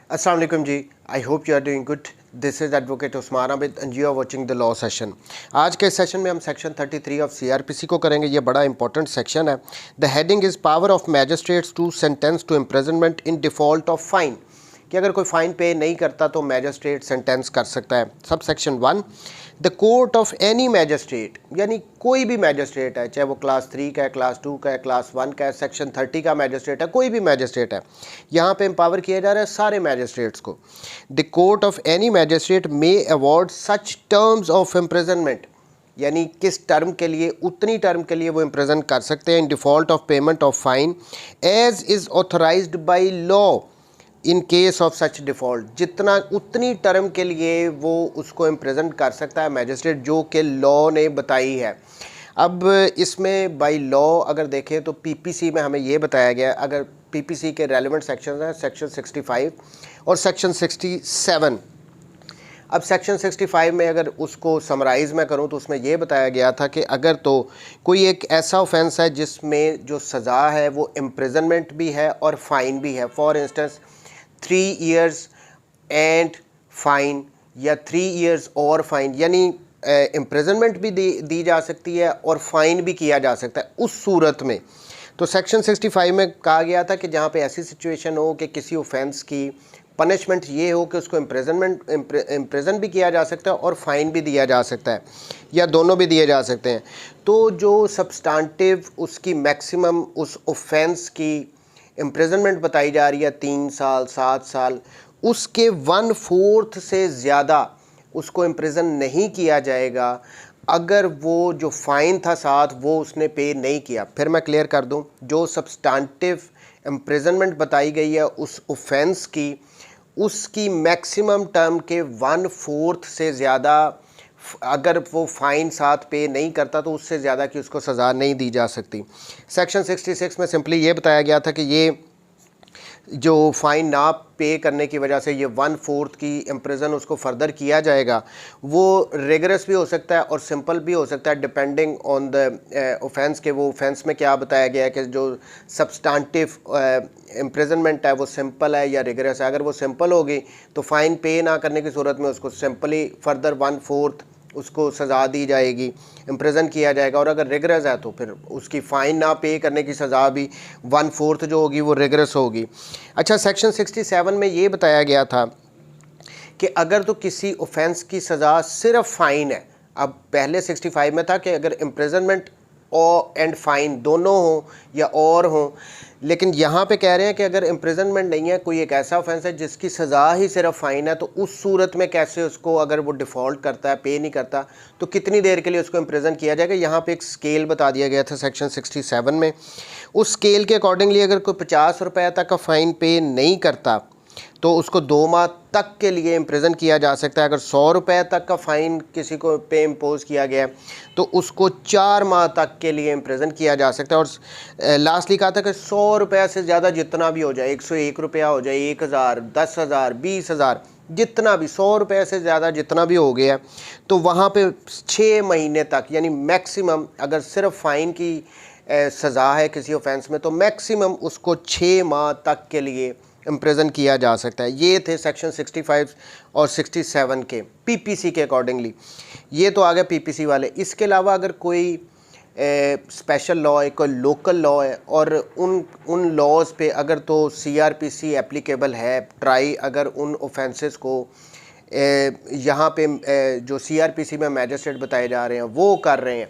अस्सलाम वालेकुम जी। I hope you are doing good. This is advocate Usman Abid and you are watching the law session. आज के session में हम सेक्शन 33 ऑफ सीआरपीसी को करेंगे। ये बड़ा इंपॉर्टेंट सेक्शन है। The heading is power of magistrates to sentence to imprisonment in default of fine, कि अगर कोई फ़ाइन पे नहीं करता तो मैजिस्ट्रेट सेंटेंस कर सकता है। Sub section 1, the court of any magistrate, यानी कोई भी मैजिस्ट्रेट है, चाहे वो क्लास 3 का है, क्लास 2 का है, क्लास 1 का है, सेक्शन 30 का मैजिस्ट्रेट है, कोई भी मैजिस्ट्रेट है, यहाँ पे एम्पावर किया जा रहा है सारे मैजिस्ट्रेट्स को। The court of any magistrate may award such terms of imprisonment, यानी किस टर्म के लिए, उतनी टर्म के लिए वो इम्प्रिजन कर सकते हैं, in default of payment of fine as is authorised by law in case of such default, जितना उतनी टर्म के लिए वो उसको इम्प्रिजन कर सकता है मैजिस्ट्रेट, जो कि लॉ ने बताई है। अब इसमें बाई लॉ अगर देखें तो पीपीसी में हमें ये बताया गया, अगर पीपीसी के रेलिवेंट सेक्शन हैं सेक्शन 65 और सेक्शन 67। अब सेक्शन 65 में अगर उसको समराइज़ मैं करूं तो उसमें ये बताया गया था कि अगर तो कोई एक ऐसा ऑफेंस है जिसमें जो सज़ा है वो इम्प्रिजनमेंट भी है और फ़ाइन भी है, for instance 3 years and fine या 3 इयर्स और फाइन, यानी इम्प्रिजनमेंट भी दी जा सकती है और फ़ाइन भी किया जा सकता है उस सूरत में। तो सेक्शन 65 में कहा गया था कि जहाँ पे ऐसी सिचुएशन हो कि किसी ऑफेंस की पनिशमेंट ये हो कि उसको इम्प्रिजन भी किया जा सकता है और फ़ाइन भी दिया जा सकता है, या दोनों भी दिए जा सकते हैं। तो जो सब्सटेंटिव उसकी मैक्सिमम उस ऑफेंस की इम्प्रिजनमेंट बताई जा रही है 3 साल 7 साल, उसके 1/4 से ज़्यादा उसको इम्प्रिजन नहीं किया जाएगा अगर वो जो फ़ाइन था साथ वो उसने पे नहीं किया। फिर मैं क्लियर कर दूं, जो सब्सटेंटिव इम्प्रिजनमेंट बताई गई है उस ऑफेंस की, उसकी मैक्सिमम टर्म के 1/4 से ज़्यादा अगर वो फ़ाइन साथ पे नहीं करता तो उससे ज़्यादा की उसको सज़ा नहीं दी जा सकती। सेक्शन 66 में सिंपली ये बताया गया था कि ये जो फ़ाइन ना पे करने की वजह से ये 1/4 की इम्प्रिजन उसको फर्दर किया जाएगा, वो रेगरस भी हो सकता है और सिंपल भी हो सकता है, डिपेंडिंग ऑन द ऑफेंस के वो ऑफेंस में क्या बताया गया है कि जो सब्सटेंटिव इम्प्रिजनमेंट है वो सिंपल है या रेगरस है। अगर वो सिंपल होगी तो फ़ाइन पे ना करने की सूरत में उसको सिंपली फर्दर 1/4 उसको सज़ा दी जाएगी, इम्प्रिजन किया जाएगा, और अगर रिगरस है तो फिर उसकी फ़ाइन ना पे करने की सज़ा भी 1/4 जो होगी वो रिगरस होगी। अच्छा, सेक्शन 67 में ये बताया गया था कि अगर तो किसी ऑफेंस की सज़ा सिर्फ फ़ाइन है, अब पहले 65 में था कि अगर इम्प्रिजनमेंट और एंड फाइन दोनों हों या और हों, लेकिन यहाँ पे कह रहे हैं कि अगर इम्प्रिजनमेंट नहीं है, कोई एक ऐसा ऑफेंस है जिसकी सज़ा ही सिर्फ फ़ाइन है, तो उस सूरत में कैसे उसको, अगर वो डिफ़ॉल्ट करता है, पे नहीं करता, तो कितनी देर के लिए उसको इम्प्रिजन किया जाएगा। यहाँ पे एक स्केल बता दिया गया था सेक्शन 67 में। उस स्केल के अकॉर्डिंगली अगर कोई 50 रुपये तक का फ़ाइन पे नहीं करता तो उसको 2 माह तक के लिए इम्प्रिजन किया जा सकता है। अगर 100 रुपये तक का फ़ाइन किसी को पे इम्पोज किया गया तो उसको 4 माह तक के लिए इम्प्रिजन किया जा सकता है। और लास्टली कहा था कि 100 रुपये से ज़्यादा जितना भी हो जाए, 101 रुपया हो जाए, 1000, 10,000, 20,000, जितना भी 100 रुपये से ज़्यादा जितना भी हो गया, तो वहाँ पे 6 महीने तक, यानी मैक्सिमम अगर सिर्फ फ़ाइन की सज़ा है किसी ऑफेंस में तो मैक्सिमम उसको 6 माह तक के लिए इम्प्रिजन किया जा सकता है। ये थे सेक्शन 65 और 67 के पीपीसी के अकॉर्डिंगली। ये तो आ गया पीपीसी वाले। इसके अलावा अगर कोई स्पेशल लॉ है, कोई लोकल लॉ है, और उन लॉज पे अगर तो सीआरपीसी एप्लीकेबल है, ट्राई अगर उन ऑफेंसेस को यहाँ पे जो सीआरपीसी में मैजिस्ट्रेट बताए जा रहे हैं वो कर रहे हैं,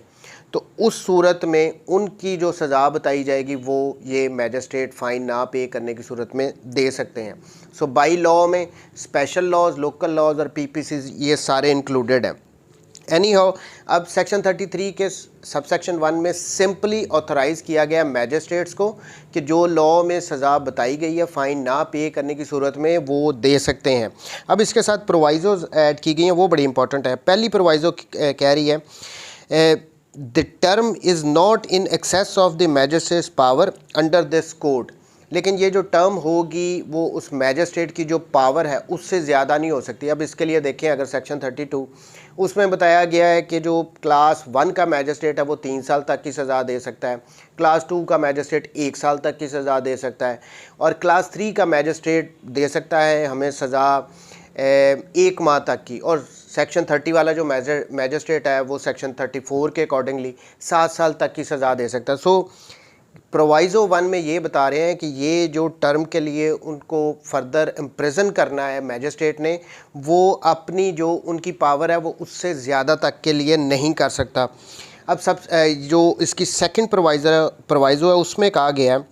तो उस सूरत में उनकी जो सज़ा बताई जाएगी वो ये मैजिस्ट्रेट फ़ाइन ना पे करने की सूरत में दे सकते हैं। सो बाई लॉ में स्पेशल लॉज, लोकल लॉज और पीपीसी ये सारे इंक्लूडेड हैं। एनी हाउ, अब सेक्शन 33 के सबसेक्शन 1 में सिंपली ऑथराइज़ किया गया मैजिस्ट्रेट्स को कि जो लॉ में सज़ा बताई गई है फ़ाइन ना पे करने की सूरत में वो दे सकते हैं। अब इसके साथ प्रोवाइज़ोज़ ऐड की गई हैं, वो बड़ी इंपॉर्टेंट है। पहली प्रोवाइज़ो कह रही है the term is not in excess of the magistrate's power under this code। लेकिन ये जो टर्म होगी वो उस मैजिस्ट्रेट की जो पावर है उससे ज़्यादा नहीं हो सकती। अब इसके लिए देखें, अगर सेक्शन 32 उसमें बताया गया है कि जो क्लास 1 का मैजिस्ट्रेट है वो 3 साल तक की सज़ा दे सकता है, क्लास 2 का मैजिस्ट्रेट 1 साल तक की सज़ा दे सकता है, और क्लास 3 का मैजिस्ट्रेट दे सकता है हमें सज़ा 1 माह तक की, और सेक्शन 30 वाला जो मैजिस्ट्रेट है वो सेक्शन 34 के अकॉर्डिंगली 7 साल तक की सज़ा दे सकता है। सो प्रोवाइज़ो 1 में ये बता रहे हैं कि ये जो टर्म के लिए उनको फर्दर इम्प्रिजन करना है मैजिस्ट्रेट ने, वो अपनी जो उनकी पावर है वो उससे ज़्यादा तक के लिए नहीं कर सकता। अब जो इसकी सेकंड प्रोवाइज़ो है उसमें कहा गया है,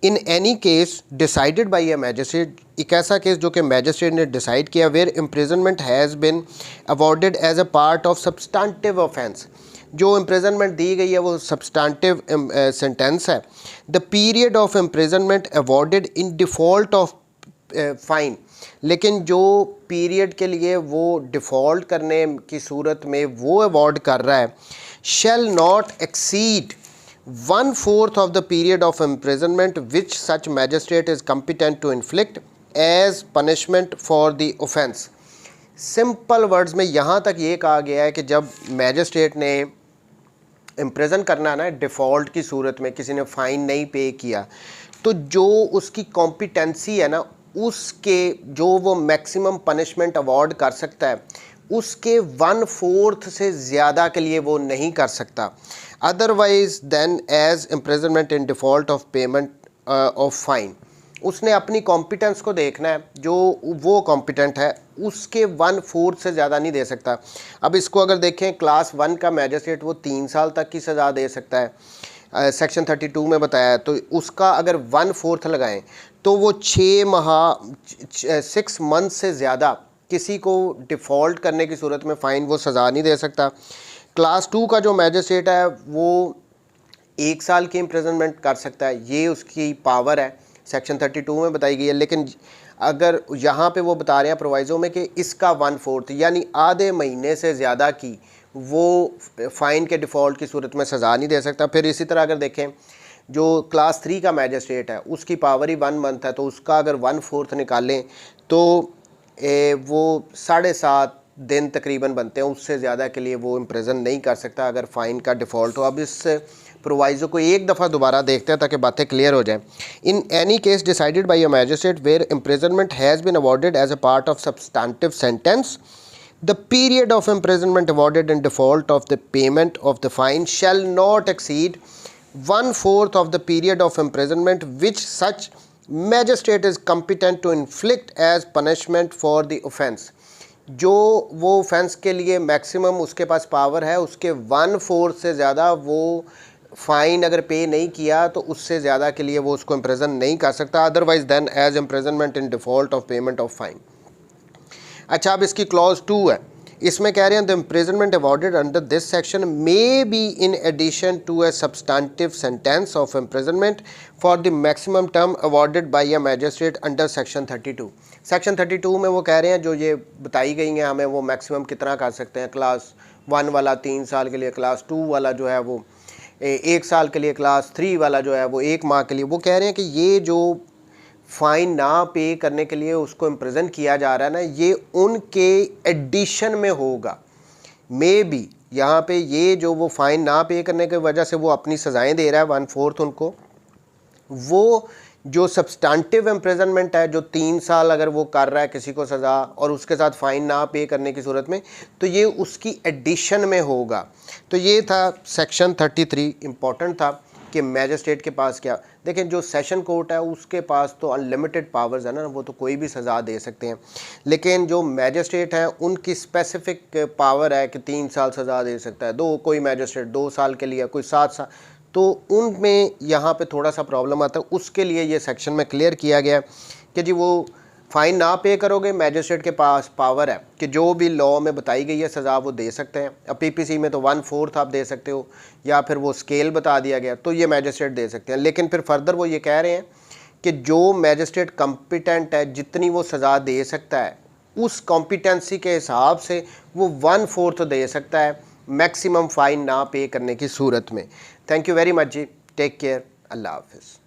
in any case decided by a magistrate, एक ऐसा केस जो कि मैजिस्ट्रेट ने डिसाइड किया, where imprisonment has been awarded as a part of substantive offence, जो इम्प्रिजनमेंट दी गई है वो सब्सटेंटिव सेंटेंस है, the period of imprisonment awarded in default of fine, लेकिन जो पीरियड के लिए वो डिफ़ॉल्ट करने की सूरत में वो अवॉर्ड कर रहा है, शैल not exceed 1/4 of the period of imprisonment which such magistrate is competent to inflict as punishment for the offence। Simple words में यहाँ तक ये कहा गया है कि जब मैजिस्ट्रेट ने इम्प्रिजन करना ना डिफ़ॉल्ट की सूरत में, किसी ने फ़ाइन नहीं पे किया, तो जो उसकी कॉम्पिटेंसी है ना उसके जो वो मैक्सिमम पनिशमेंट अवॉर्ड कर सकता है उसके 1/4 से ज़्यादा के लिए वो नहीं कर सकता, otherwise than as imprisonment in default of payment of fine. उसने अपनी कॉम्पिटेंस को देखना है, जो वो कॉम्पिटेंट है उसके 1/4 से ज़्यादा नहीं दे सकता। अब इसको अगर देखें, क्लास 1 का मैजिस्ट्रेट वो 3 साल तक की सज़ा दे सकता है, सेक्शन 32 में बताया है, तो उसका अगर 1/4 लगाएं तो वो 6 मंथ से ज़्यादा किसी को डिफ़ॉल्ट करने की सूरत में फ़ाइन वो सज़ा नहीं दे सकता। क्लास 2 का जो मैजिस्ट्रेट है वो 1 साल की इम्प्रिजनमेंट कर सकता है, ये उसकी पावर है, सेक्शन 32 में बताई गई है। लेकिन अगर यहाँ पे वो बता रहे हैं प्रोवाइज़ो में कि इसका 1/4 यानी आधे महीने से ज़्यादा की वो फ़ाइन के डिफ़ॉल्ट की सूरत में सज़ा नहीं दे सकता। फिर इसी तरह अगर देखें, जो क्लास 3 का मैजिस्ट्रेट है उसकी पावर ही 1 मंथ है, तो उसका अगर 1/4 निकालें तो वो 7.5 दिन तकरीबन बनते हैं, उससे ज़्यादा के लिए वो इम्प्रिजन नहीं कर सकता अगर फ़ाइन का डिफ़ॉल्ट हो। अब इस प्रोवाइज़ो को एक दफ़ा दोबारा देखते हैं ताकि बातें क्लियर हो जाएं। In any case decided by a magistrate where imprisonment has been awarded as a part of substantive sentence, the period of imprisonment awarded in default of the payment of the fine shall not exceed 1/4 of the period of imprisonment which such magistrate is competent to inflict as punishment for the offence। जो वो offence के लिए maximum उसके पास power है उसके 1/4 से ज़्यादा वो फ़ाइन अगर पे नहीं किया तो उससे ज़्यादा के लिए वो उसको इम्प्रिजन नहीं कर सकता, otherwise than as imprisonment in default of payment of fine. अच्छा, अब इसकी क्लॉज 2 है, इसमें कह रहे हैं the imprisonment awarded under this section may be in addition to a substantive sentence of imprisonment for the maximum term awarded by a magistrate under section 32। Section 32 में वो कह रहे हैं जो ये बताई गई हैं हमें वो मैक्सिमम कितना कर सकते हैं, क्लास 1 वाला 3 साल के लिए, क्लास 2 वाला जो है वो 1 साल के लिए, क्लास 3 वाला जो है वो 1 माह के लिए। वो कह रहे हैं कि ये जो फ़ाइन ना पे करने के लिए उसको इम्प्रिजन किया जा रहा है ना, ये उनके एडिशन में होगा। मे बी यहाँ पे ये जो वो फ़ाइन ना पे करने की वजह से वो अपनी सज़ाएं दे रहा है 1/4 उनको, वो जो सब्सटेंटिव इम्प्रिजनमेंट है जो 3 साल अगर वो कर रहा है किसी को सज़ा और उसके साथ फ़ाइन ना पे करने की सूरत में, तो ये उसकी एडिशन में होगा। तो ये था सेक्शन 33, इम्पॉर्टेंट था कि मैजिस्ट्रेट के पास क्या, देखें जो सेशन कोर्ट है उसके पास तो अनलिमिटेड पावर्स है ना, वो तो कोई भी सज़ा दे सकते हैं, लेकिन जो मैजिस्ट्रेट हैं उनकी स्पेसिफिक पावर है कि 3 साल सज़ा दे सकता है, कोई मैजिस्ट्रेट 2 साल के लिए, कोई 7 साल, तो उनमें यहाँ पे थोड़ा सा प्रॉब्लम आता है। उसके लिए ये सेक्शन में क्लियर किया गया कि जी वो फ़ाइन ना पे करोगे, मैजिस्ट्रेट के पास पावर है कि जो भी लॉ में बताई गई है सज़ा वो दे सकते हैं। अब पीपीसी में तो 1/4 आप दे सकते हो, या फिर वो स्केल बता दिया गया तो ये मैजिस्ट्रेट दे सकते हैं। लेकिन फिर फर्दर वो ये कह रहे हैं कि जो मैजिस्ट्रेट कॉम्पिटेंट है, जितनी वो सज़ा दे सकता है उस कॉम्पिटेंसी के हिसाब से वो 1/4 दे सकता है मैक्सिमम फ़ाइन ना पे करने की सूरत में। थैंक यू वेरी मच जी, टेक केयर, अल्लाह हाफिज़।